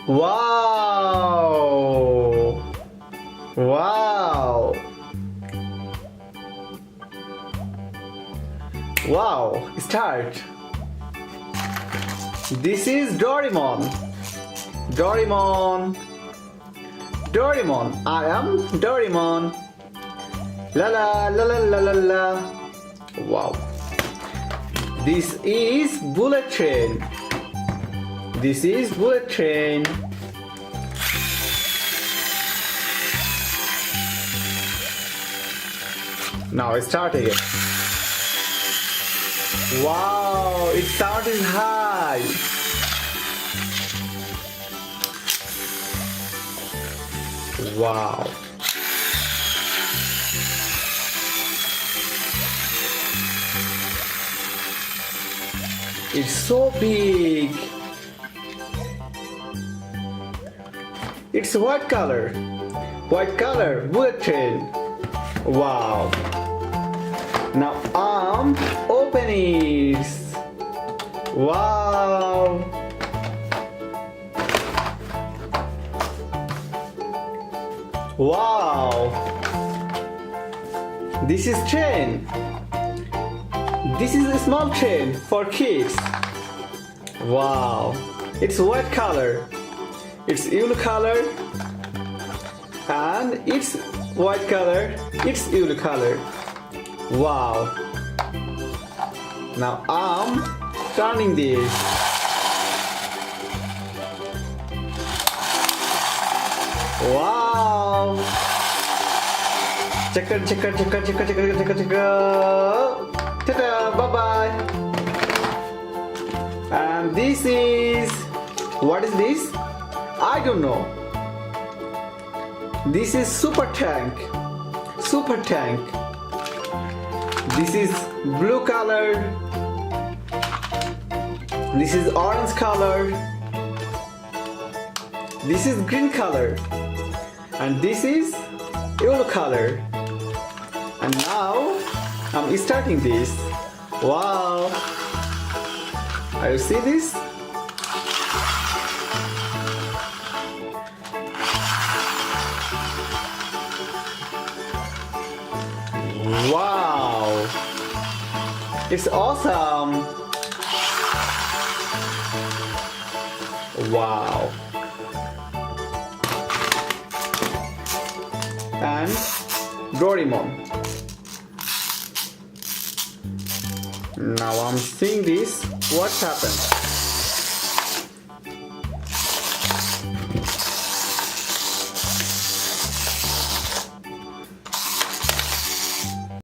Wow! Wow! Wow! Start! This is Doraemon. Doraemon. Doraemon. I am Doraemon. La la la la la la la. Wow. This is bullet train. This is bullet train. Now start again. Wow, its sound is high. Wow. It's so big. It's white color. White color, bullet train. Wow. Now open it. Wow. Wow. This is train. This is a small train for kids. Wow. It's white color. It's yellow color. And it's white color. It's yellow color. Wow. Now I'm turning this. Wow. Checker, checker, checker, checker, checker, checker, checker. Ta-da, bye-bye. And this is, what is this? I don't know. This is super tank. Super tank. This is blue color. This is orange color. This is green color. And this is yellow color. And now I'm starting this. Wow. Are you see this? Wow. It's awesome. Wow. And Doraemon. Now I'm seeing this. What happened?